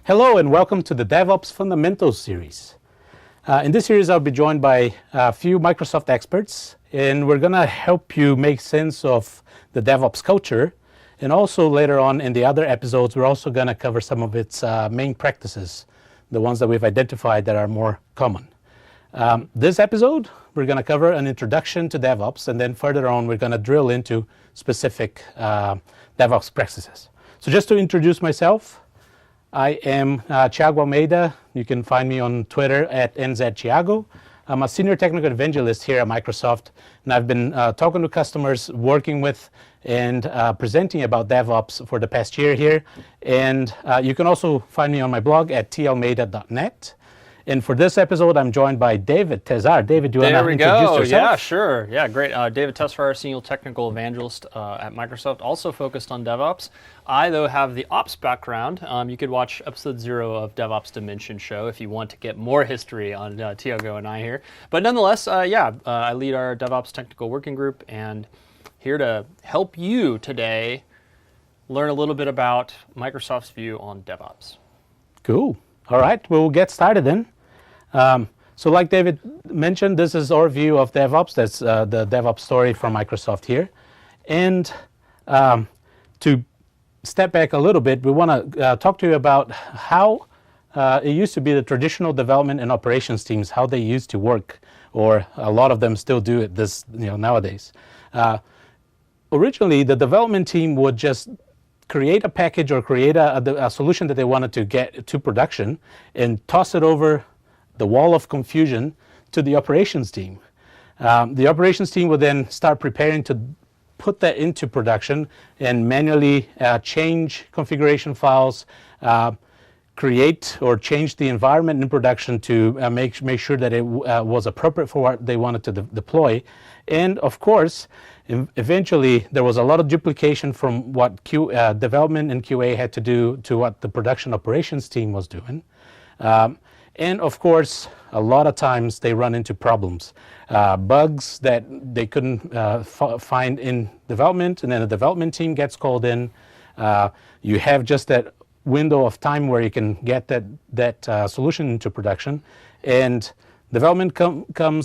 Hello and welcome to the DevOps Fundamentals series. In this series, I'll be joined by a few Microsoft experts, and we're going to help you make sense of the DevOps culture. And also later on in the other episodes, we're also going to cover some of its main practices, the ones that we've identified that are more common. This episode, we're going to cover an introduction to DevOps, and then further on, we're going to drill into specific DevOps practices. So just to introduce myself, I am Thiago Almeida. You can find me on Twitter at NZThiago. I'm a senior technical evangelist here at Microsoft, and I've been talking to customers, working with, and presenting about DevOps for the past year here. And you can also find me on my blog at talmeida.net. And for this episode, I'm joined by David Tezar. David, do you want to introduce yourself? Yeah, sure. Yeah, great. David Tezar, senior technical evangelist at Microsoft, also focused on DevOps. I, though, have the ops background. You could watch episode 0 of DevOps Dimension show if you want to get more history on Thiago and I here. But nonetheless, I lead our DevOps technical working group and here to help you today learn a little bit about Microsoft's view on DevOps. Cool. All right, we'll get started then. So like David mentioned, this is our view of DevOps. That's the DevOps story from Microsoft here. And to step back a little bit, we want to talk to you about how it used to be the traditional development and operations teams, how they used to work, or a lot of them still do it nowadays. Originally, the development team would just create a package or create a solution that they wanted to get to production and toss it over the wall of confusion to the operations team. The operations team would then start preparing to put that into production and manually change configuration files, create or change the environment in production to make sure that it was appropriate for what they wanted to deploy. And of course, eventually there was a lot of duplication from what development and QA had to do to what the production operations team was doing. And of course, a lot of times they run into problems, bugs that they couldn't find in development, and then the development team gets called in. You have just that window of time where you can get that solution into production, and development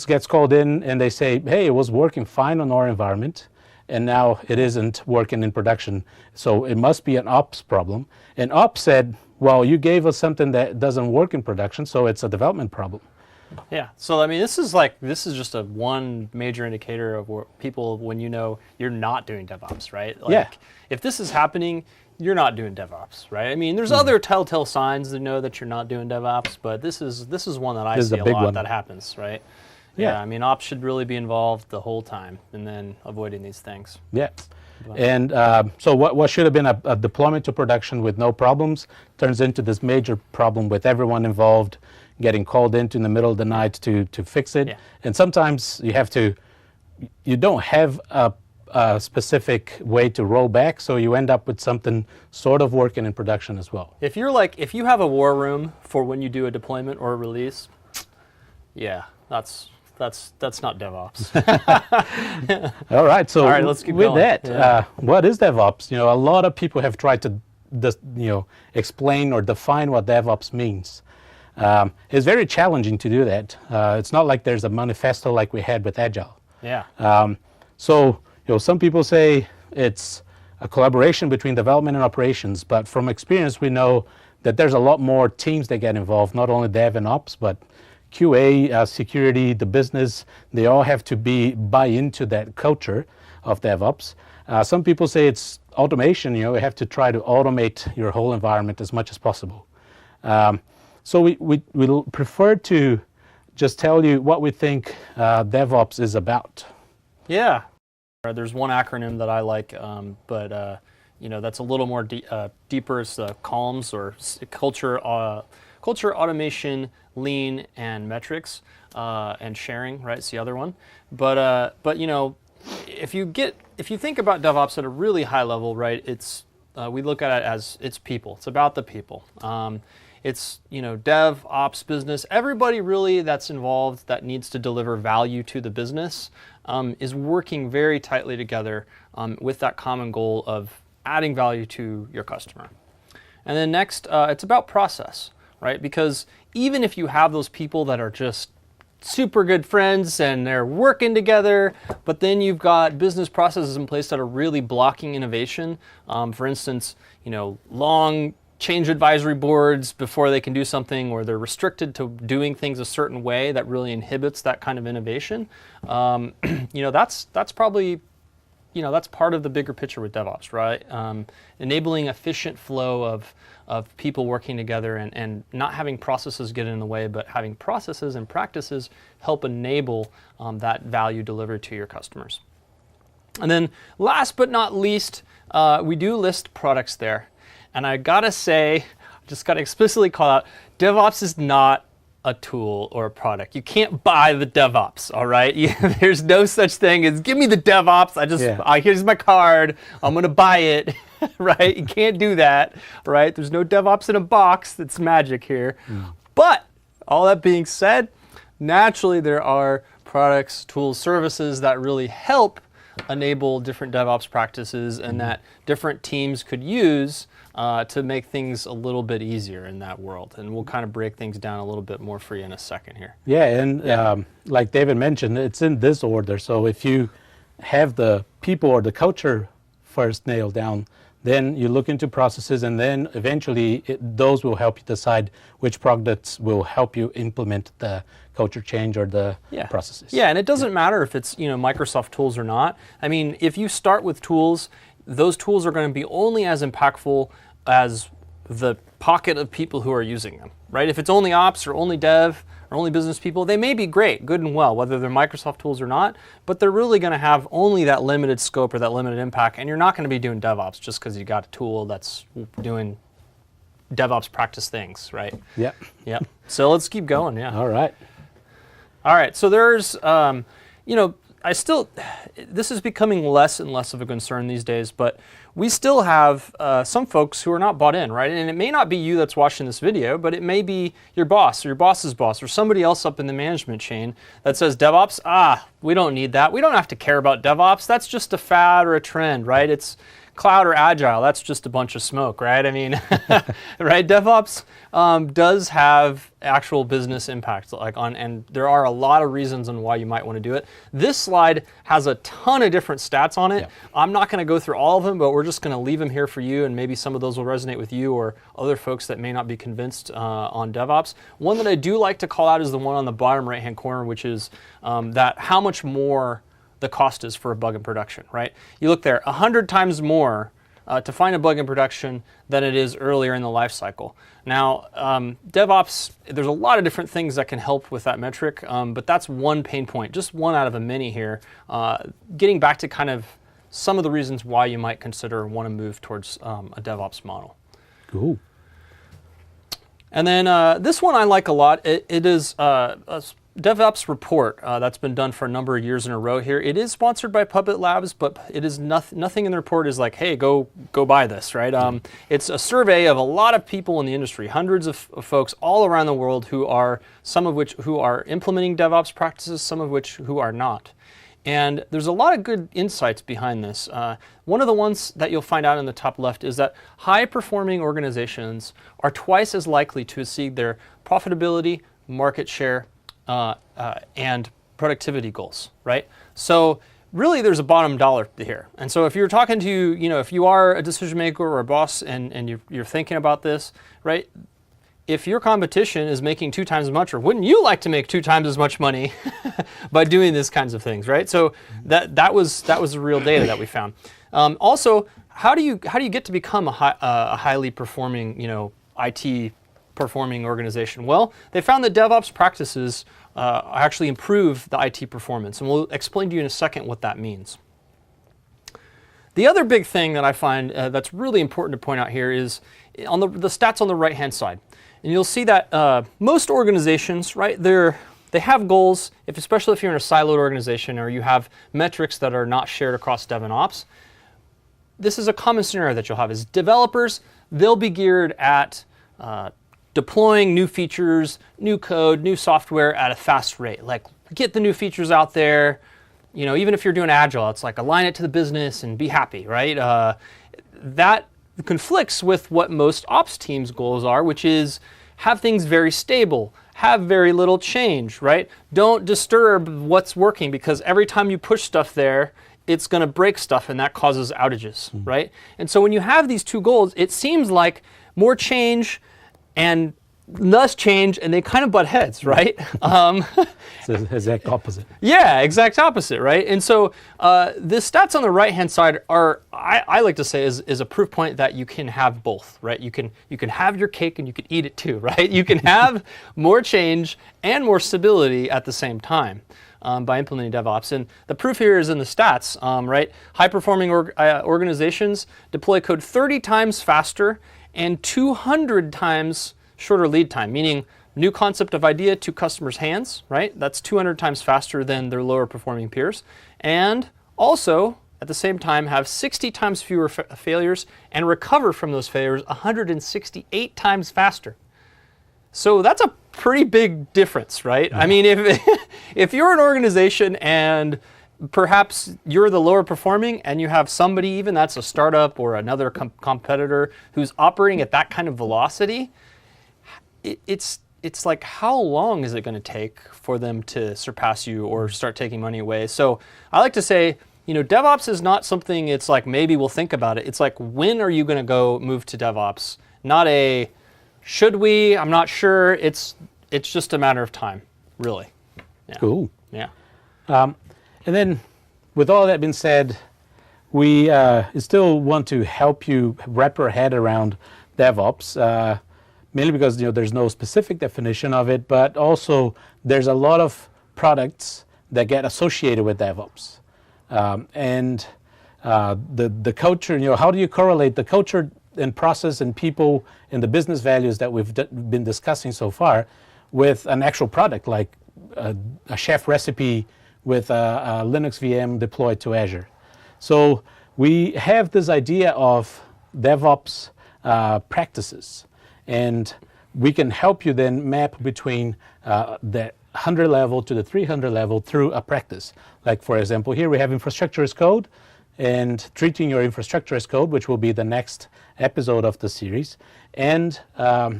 gets called in, and they say, hey, it was working fine on our environment, and now it isn't working in production, so it must be an ops problem. And ops said, well, you gave us something that doesn't work in production, so it's a development problem. Yeah, so I mean, this is just a one major indicator of people when you know you're not doing DevOps, right? If this is happening, you're not doing DevOps, right? I mean, there's other telltale signs to know that you're not doing DevOps, but this is one that I see a lot that happens, right? Yeah, I mean, ops should really be involved the whole time, and then avoiding these things. Yeah. And so what should have been a deployment to production with no problems turns into this major problem with everyone involved getting called in the middle of the night to fix it. Yeah. And sometimes you don't have a specific way to roll back, so you end up with something sort of working in production as well. If you have a war room for when you do a deployment or a release, yeah, that's not DevOps. All right, so let's keep going. With that, what is DevOps? A lot of people have tried to explain or define what DevOps means. It's very challenging to do that. It's not like there's a manifesto like we had with Agile. Yeah. So some people say it's a collaboration between development and operations, but from experience we know that there's a lot more teams that get involved, not only dev and ops, but QA, security, the business, they all have to buy into that culture of DevOps. Some people say it's automation, you have to try to automate your whole environment as much as possible. So we prefer to just tell you what we think DevOps is about. Yeah. There's one acronym that I like, but that's a little more deeper. It's the CALMS, or culture, automation, lean, and metrics, and sharing. Right, it's the other one. But if you think about DevOps at a really high level, right, we look at it as it's people. It's about the people. It's dev, ops, business. Everybody really that's involved that needs to deliver value to the business is working very tightly together with that common goal of adding value to your customer. And then next, it's about process, right? Because even if you have those people that are just super good friends and they're working together, but then you've got business processes in place that are really blocking innovation. For instance, long change advisory boards before they can do something, or they're restricted to doing things a certain way that really inhibits that kind of innovation. That's probably, that's part of the bigger picture with DevOps, right? Enabling efficient flow of people working together and not having processes get in the way, but having processes and practices help enable that value delivered to your customers. And then last but not least, we do list products there. And I gotta say, just gotta explicitly call out, DevOps is not a tool or a product. You can't buy the DevOps, all right? There's no such thing as, give me the DevOps, here's my card, I'm gonna buy it, right? You can't do that, right? There's no DevOps in a box, that's magic here. But, all that being said, naturally there are products, tools, services that really help enable different DevOps practices and that different teams could use to make things a little bit easier in that world. And we'll kind of break things down a little bit more for you in a second here. Yeah, and like David mentioned, it's in this order. So if you have the people or the culture first nailed down, then you look into processes, and then eventually those will help you decide which products will help you implement the culture change or the processes. Yeah, and it doesn't matter if it's Microsoft tools or not. I mean, if you start with tools, those tools are going to be only as impactful as the pocket of people who are using them, right? If it's only ops or only dev or only business people, they may be great, good and well, whether they're Microsoft tools or not, but they're really going to have only that limited scope or that limited impact, and you're not going to be doing DevOps just because you got a tool that's doing DevOps practice things, right? Yeah. Yeah. So let's keep going, yeah. All right. All right, so there's, this is becoming less and less of a concern these days, but we still have some folks who are not bought in, right? And it may not be you that's watching this video, but it may be your boss or your boss's boss or somebody else up in the management chain that says DevOps, we don't need that. We don't have to care about DevOps. That's just a fad or a trend, right? It's cloud or agile, that's just a bunch of smoke, right? I mean, right? DevOps does have actual business impact, and there are a lot of reasons on why you might want to do it. This slide has a ton of different stats on it. Yeah. I'm not going to go through all of them, but we're just going to leave them here for you, and maybe some of those will resonate with you or other folks that may not be convinced on DevOps. One that I do like to call out is the one on the bottom right-hand corner, which is that how much more the cost is for a bug in production, right? You look there, 100 times more to find a bug in production than it is earlier in the life cycle. Now, DevOps, there's a lot of different things that can help with that metric, but that's one pain point, just one out of a many here. Getting back to kind of some of the reasons why you might consider want to move towards a DevOps model. Cool. And then this one I like a lot. It is a DevOps report that's been done for a number of years in a row here. It is sponsored by Puppet Labs, but it is nothing in the report is like, hey, go buy this, right? It's a survey of a lot of people in the industry, hundreds of folks all around the world some of which are implementing DevOps practices, some of which who are not. And there's a lot of good insights behind this. One of the ones that you'll find out in the top left is that high-performing organizations are twice as likely to exceed their profitability, market share, and productivity goals, right? So really there's a bottom dollar here. And so if you're talking to, if you are a decision maker or a boss and you're thinking about this, right? If your competition is making 2 times as much, or wouldn't you like to make 2 times as much money by doing these kinds of things, right? So that was the real data that we found. Also, how do you get to become a highly performing, IT performing organization? Well, they found that DevOps practices actually improve the IT performance, and we'll explain to you in a second what that means. The other big thing that I find that's really important to point out here is on the stats on the right-hand side. And you'll see that most organizations, right, they have goals, especially if you're in a siloed organization or you have metrics that are not shared across Dev and Ops. This is a common scenario that you'll have is developers, they'll be geared at deploying new features, new code, new software at a fast rate. Like, get the new features out there. Even if you're doing Agile, it's like align it to the business and be happy, right? conflicts with what most ops teams' goals are, which is have things very stable, have very little change, right? Don't disturb what's working, because every time you push stuff there, it's going to break stuff, and that causes outages, right? And so when you have these two goals, it seems like more change and less change, and they kind of butt heads, right? It's the exact opposite. Yeah, exact opposite, right? And so the stats on the right-hand side are, I like to say, is a proof point that you can have both, right? You can have your cake and you can eat it too, right? You can have more change and more stability at the same time by implementing DevOps. And the proof here is in the stats, right? High-performing organizations deploy code 30 times faster and 200 times shorter lead time, meaning new concept of idea to customers' hands, right? That's 200 times faster than their lower performing peers. And also, at the same time, have 60 times fewer failures and recover from those failures 168 times faster. So that's a pretty big difference, right? I mean, if you're an organization and perhaps you're the lower performing and you have somebody, even that's a startup or another competitor, who's operating at that kind of velocity, it's like, how long is it going to take for them to surpass you or start taking money away? So I like to say, DevOps is not something it's like maybe we'll think about it. It's like, when are you going to go move to DevOps? Not a should we? I'm not sure. It's just a matter of time, really. Yeah. Cool. Yeah. And then, with all that being said, we still want to help you wrap your head around DevOps. Mainly because there's no specific definition of it, but also there's a lot of products that get associated with DevOps, and the culture. How do you correlate the culture and process and people and the business values that we've been discussing so far with an actual product like a chef recipe with a Linux VM deployed to Azure? So we have this idea of DevOps practices. And we can help you then map between the 100 level to the 300 level through a practice. Like, for example, here we have infrastructure as code, and treating your infrastructure as code, which will be the next episode of the series, and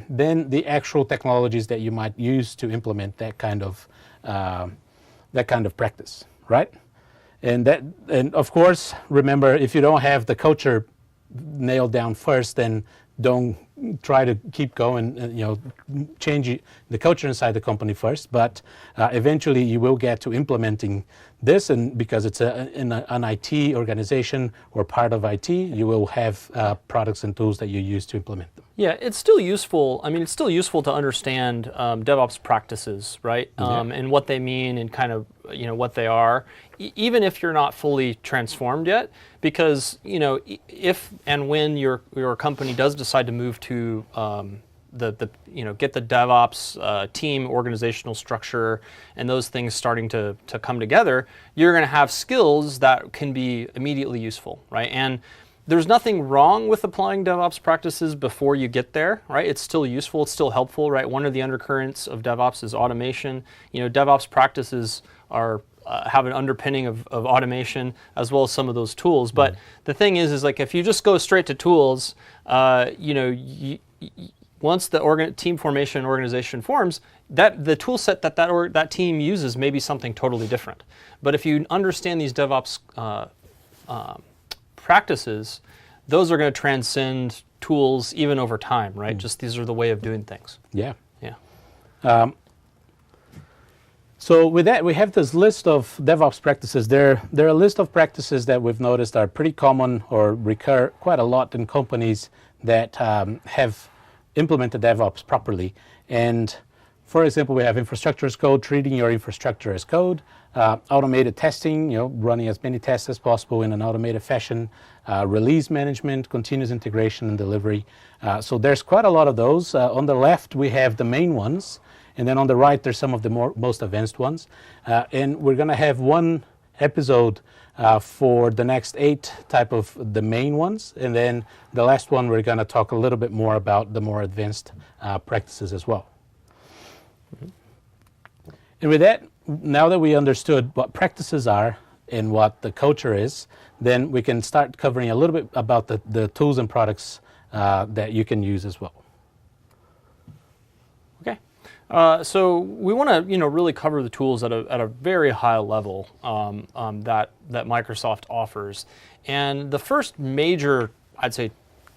then the actual technologies that you might use to implement that kind of practice, right? And of course, remember, if you don't have the culture nailed down first, then don't try to keep going, change the culture inside the company first, but eventually you will get to implementing this, and because it's an IT organization or part of IT, you will have products and tools that you use to implement them. Yeah, it's still useful. I mean, it's still useful to understand DevOps practices, right? And what they mean and kind of, what they are, even if you're not fully transformed yet, because, if and when your company does decide to move to get the DevOps team organizational structure and those things starting to come together, you're going to have skills that can be immediately useful, right? And there's nothing wrong with applying DevOps practices before you get there, right? It's still useful, it's still helpful, right? One of the undercurrents of DevOps is automation. DevOps practices have an underpinning of automation as well as some of those tools. But the thing is like, if you just go straight to tools, once the team formation organization forms, the tool set that team uses may be something totally different. But if you understand these DevOps practices, those are going to transcend tools even over time, right? Just these are the way of doing things. Yeah. Yeah. So with that, we have this list of DevOps practices. There are a list of practices that we've noticed are pretty common or recur quite a lot in companies that have implemented DevOps properly. And for example, we have infrastructure as code, treating your infrastructure as code, automated testing, running as many tests as possible in an automated fashion, release management, continuous integration and delivery. So there's quite a lot of those. On the left, we have the main ones, and then on the right, there's some of the most advanced ones. And we're going to have one episode for the next 8 type of the main ones, and then the last one, we're going to talk a little bit more about the more advanced practices as well. And with that, now that we understood what practices are and what the culture is, then we can start covering a little bit about the tools and products that you can use as well. Okay. So we want to, really cover the tools at a very high level that Microsoft offers. And the first major, I'd say,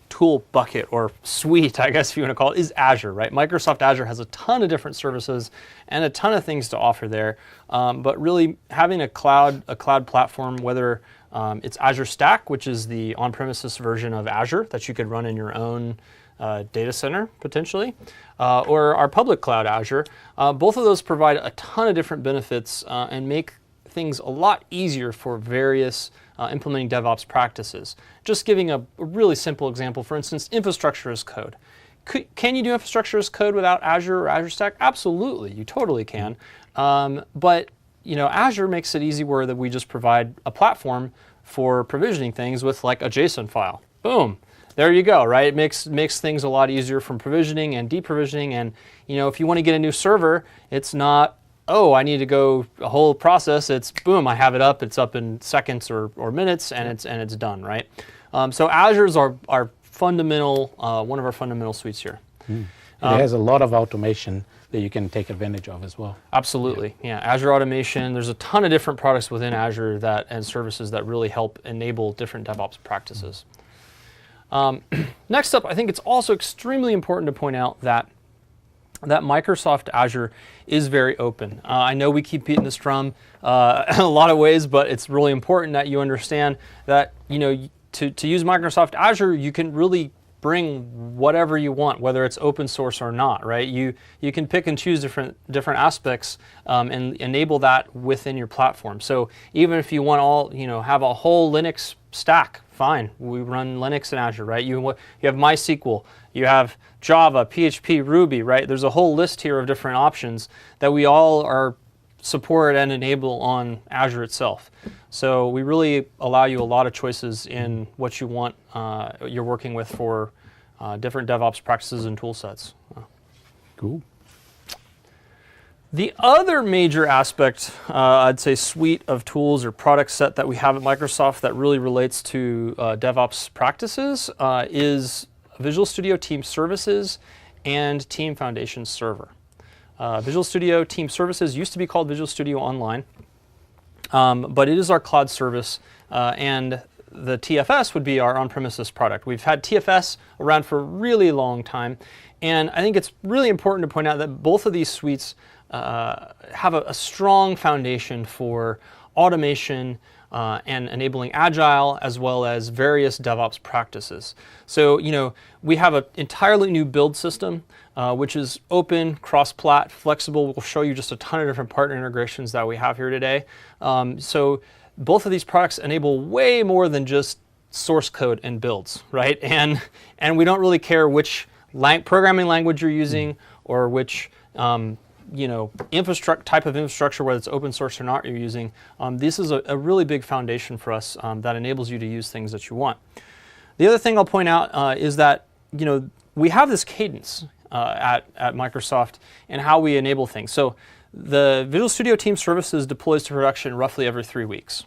tool bucket or suite, I guess if you want to call it, is Azure, right? Microsoft Azure has a ton of different services and a ton of things to offer there. But really having a cloud platform, whether it's Azure Stack, which is the on-premises version of Azure that you could run in your own data center potentially, or our public cloud Azure, both of those provide a ton of different benefits and make things a lot easier for various implementing DevOps practices. Just giving a really simple example, for instance, infrastructure as code. Can you do infrastructure as code without Azure or Azure Stack? Absolutely, you totally can. But Azure makes it easy where that we just provide a platform for provisioning things with like a JSON file. Boom. There you go, right? It makes things a lot easier from provisioning and deprovisioning. And if you want to get a new server, it's not, oh, I need to go a whole process. It's boom, I have it up. It's up in seconds or minutes, and it's done, right? So Azure is our fundamental, one of our fundamental suites here. It has a lot of automation that you can take advantage of as well. Absolutely, yeah. Azure automation. There's a ton of different products within Azure and services that really help enable different DevOps practices. Next up, I think it's also extremely important to point out that Microsoft Azure is very open. I know we keep beating this drum in a lot of ways, but it's really important that you understand that to use Microsoft Azure, you can really bring whatever you want, whether it's open source or not, right? You can pick and choose different aspects and enable that within your platform. So even if you want have a whole Linux stack, fine. We run Linux in Azure, right? You have MySQL, you have Java, PHP, Ruby, right? There's a whole list here of different options that we all are support and enable on Azure itself. So we really allow you a lot of choices in what you want you're working with for different DevOps practices and tool sets. Cool. The other major aspect, I'd say, suite of tools or product set that we have at Microsoft that really relates to DevOps practices is Visual Studio Team Services and Team Foundation Server. Visual Studio Team Services used to be called Visual Studio Online, but it is our cloud service, and the TFS would be our on-premises product. We've had TFS around for a really long time, and I think it's really important to point out that both of these suites have a strong foundation for automation and enabling agile as well as various DevOps practices. So, we have an entirely new build system, which is open, cross-plat, flexible. We'll show you just a ton of different partner integrations that we have here today. So both of these products enable way more than just source code and builds, right? And we don't really care which programming language you're using or which type of infrastructure, whether it's open source or not, you're using. This is a really big foundation for us that enables you to use things that you want. The other thing I'll point out is that we have this cadence at Microsoft and how we enable things. So the Visual Studio Team Services deploys to production roughly every 3 weeks.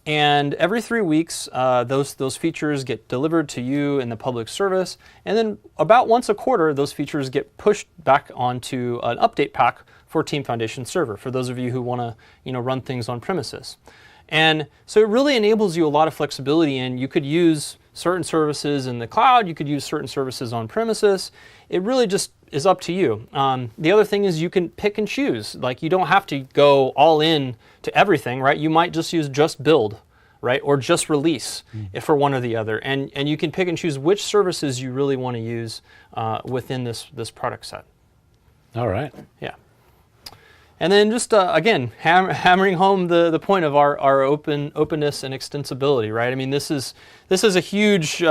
And every 3 weeks, those features get delivered to you in the public service. And then about once a quarter, those features get pushed back onto an update pack for Team Foundation Server, for those of you who want to run things on premises. And so it really enables you a lot of flexibility, and you could use certain services in the cloud, you could use certain services on premises. It really just is up to you. The other thing is you can pick and choose. Like, you don't have to go all in to everything, right? You might just use just build, right? Or just release if for one or the other. And you can pick and choose which services you really want to use within this product set. All right. Yeah. And then just again, hammering home the point of our openness and extensibility, right? I mean, this is a huge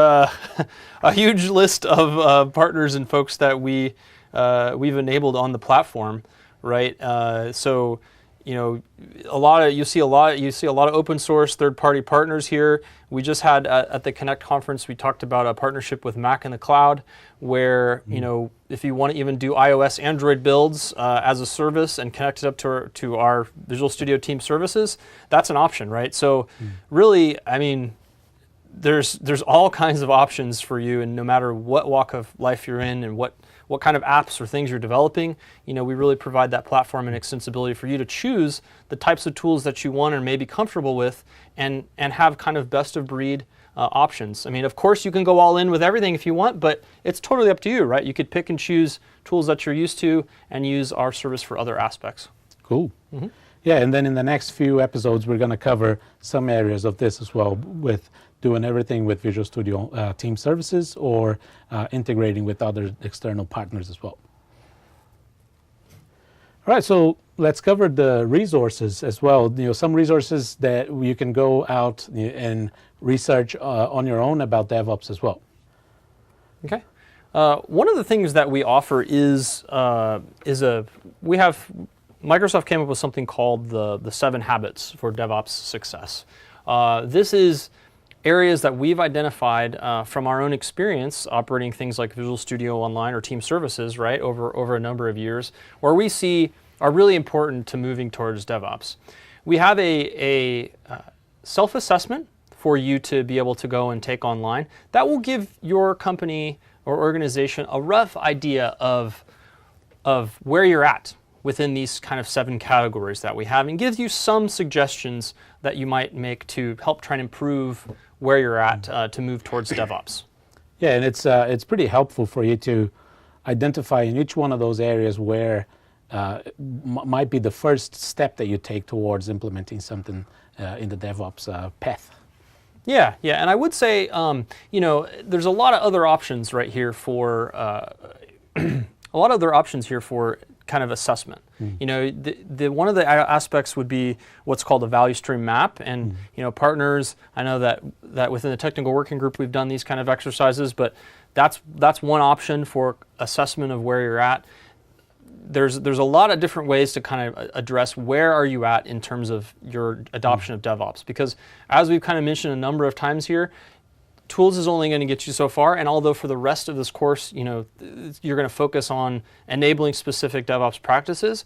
huge list of partners and folks that we've enabled on the platform, right? So you see a lot of open source third-party partners here. We just had at the Connect conference, we talked about a partnership with Mac in the Cloud, where if you want to even do iOS, Android builds as a service and connect it up to our Visual Studio Team Services, that's an option, right? So really, I mean, there's all kinds of options for you, and no matter what walk of life you're in and what kind of apps or things you're developing, we really provide that platform and extensibility for you to choose the types of tools that you want and may be comfortable with, and have kind of best of breed options. I mean, of course, you can go all in with everything if you want, but it's totally up to you, right? You could pick and choose tools that you're used to and use our service for other aspects. Cool. Yeah, and then in the next few episodes, we're going to cover some areas of this as well, with doing everything with Visual Studio Team Services, or integrating with other external partners as well. All right, so let's cover the resources as well. Some resources that you can go out and research on your own about DevOps as well. Okay. One of the things that we offer Microsoft came up with something called the 7 Habits for DevOps Success. This is areas that we've identified from our own experience operating things like Visual Studio Online or Team Services, right, over a number of years, where we see are really important to moving towards DevOps. We have a self-assessment for you to be able to go and take online that will give your company or organization a rough idea of where you're at within these kind of 7 categories that we have, and gives you some suggestions that you might make to help try and improve where you're at to move towards DevOps. Yeah, and it's pretty helpful for you to identify in each one of those areas where might be the first step that you take towards implementing something in the DevOps path. Yeah, and I would say, there's a lot of other options right here for kind of assessment. The one of the aspects would be what's called a value stream map, and partners. I know that within the technical working group we've done these kind of exercises, but that's one option for assessment of where you're at. There's a lot of different ways to kind of address where are you at in terms of your adoption of DevOps, because as we've kind of mentioned a number of times here, tools is only going to get you so far, and although for the rest of this course, you're going to focus on enabling specific DevOps practices,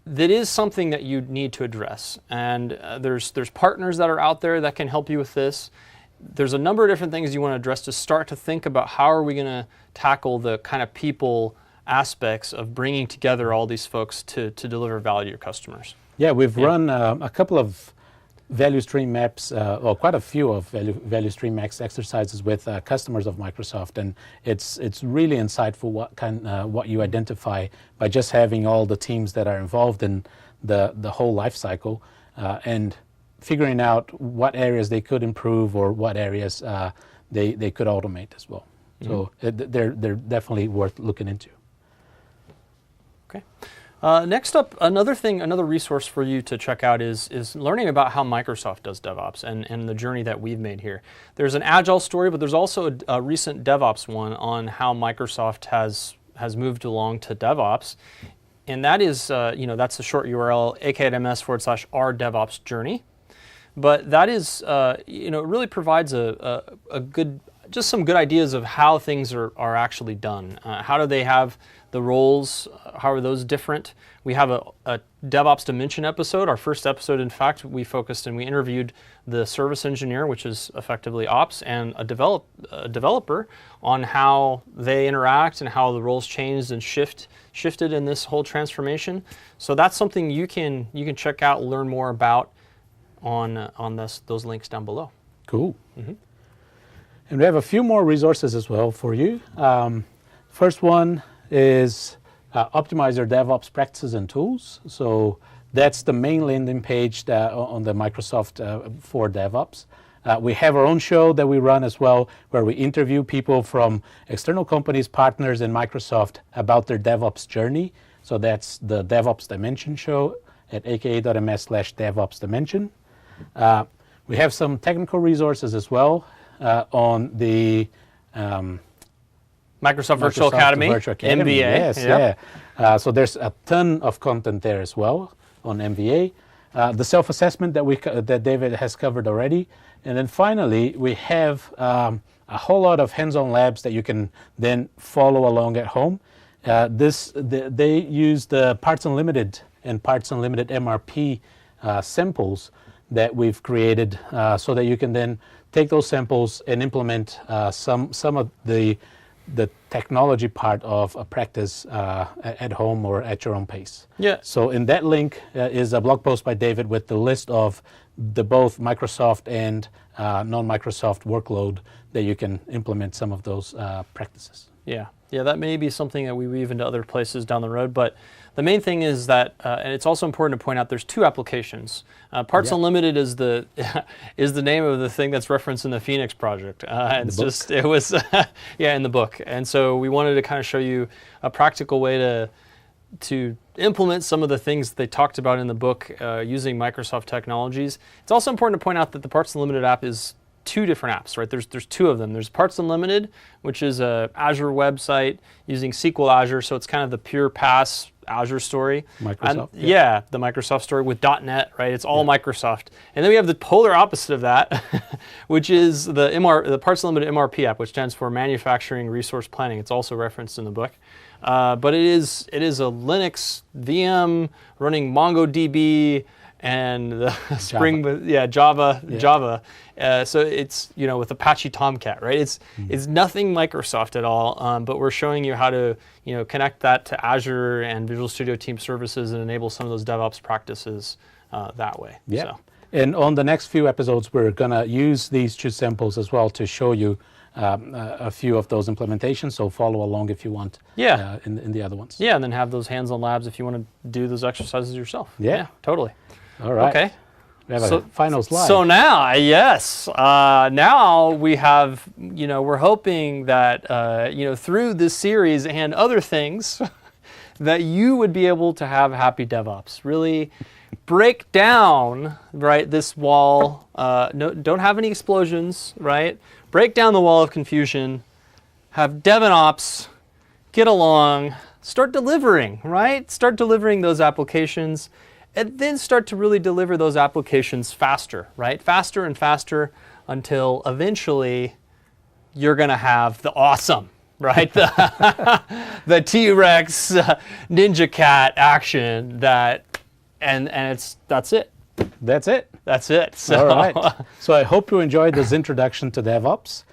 that is something that you need to address. And there's partners that are out there that can help you with this. There's a number of different things you want to address to start to think about how are we going to tackle the kind of people aspects of bringing together all these folks to deliver value to your customers. Yeah, we've run a couple of value stream maps, or quite a few of value stream maps exercises with customers of Microsoft, and it's really insightful what you identify by just having all the teams that are involved in the whole life cycle, and figuring out what areas they could improve or what areas they could automate as well. So they're definitely worth looking into. Okay. Next up, another resource for you to check out is learning about how Microsoft does DevOps and the journey that we've made here. There's an Agile story, but there's also a recent DevOps one on how Microsoft has moved along to DevOps. And that is, that's a short URL, aka.ms/our DevOps journey. But that is, it really provides just some good ideas of how things are actually done. How do they have the roles? How are those different? We have a DevOps Dimension episode. Our first episode, in fact, we focused and we interviewed the service engineer, which is effectively ops, and a developer on how they interact and how the roles changed and shifted in this whole transformation. So that's something you can check out, learn more about on those links down below. Cool. And we have a few more resources as well for you. First one is optimize your DevOps practices and tools. So that's the main landing page on the Microsoft for DevOps. We have our own show that we run as well, where we interview people from external companies, partners, and Microsoft about their DevOps journey. So that's the DevOps Dimension show at aka.ms/DevOps Dimension. We have some technical resources as well on the Microsoft Virtual Academy, MVA. Yes, yeah. So there's a ton of content there as well on MVA. The self-assessment that David has covered already. And then finally, we have a whole lot of hands-on labs that you can then follow along at home. They use the Parts Unlimited and Parts Unlimited MRP samples that we've created so that you can then take those samples and implement some of the technology part of a practice at home or at your own pace. Yeah. So in that link is a blog post by David with the list of the both Microsoft and non-Microsoft workload that you can implement some of those practices. Yeah, that may be something that we weave into other places down the road, but the main thing is that, and it's also important to point out, there's two applications. Parts Unlimited is the is the name of the thing that's referenced in the Phoenix project. It's just, it was, in the book. And so we wanted to kind of show you a practical way to implement some of the things that they talked about in the book using Microsoft technologies. It's also important to point out that the Parts Unlimited app is two different apps, right? There's two of them. There's Parts Unlimited, which is a Azure website using SQL Azure, so it's kind of the pure PaaS Azure story. Microsoft. And, the Microsoft story with .NET, right? It's all Microsoft. And then we have the polar opposite of that, which is the Parts Unlimited MRP app, which stands for Manufacturing Resource Planning. It's also referenced in the book. But it is a Linux VM running MongoDB and the Spring, Java. So it's, with Apache Tomcat, right? It's nothing Microsoft at all, but we're showing you how to, connect that to Azure and Visual Studio Team Services and enable some of those DevOps practices that way. Yeah. So. And on the next few episodes, we're going to use these two samples as well to show you a few of those implementations. So follow along if you want in the other ones. Yeah, and then have those hands-on labs if you want to do those exercises yourself. Yeah, totally. All right. Okay. We have a final slide. So now, now we have, we're hoping that, through this series and other things, that you would be able to have happy DevOps. Really break down, right, this wall. Don't have any explosions, right? Break down the wall of confusion. Have Dev and Ops get along. Start delivering, right? Start delivering those applications. And then start to really deliver those applications faster, right? Faster and faster until eventually you're going to have the awesome, right? The T-Rex Ninja Cat action that's it. That's it. That's it. So. All right. So I hope you enjoyed this introduction to DevOps,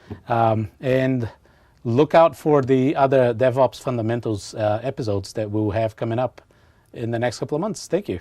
and look out for the other DevOps fundamentals episodes that we'll have coming up in the next couple of months. Thank you.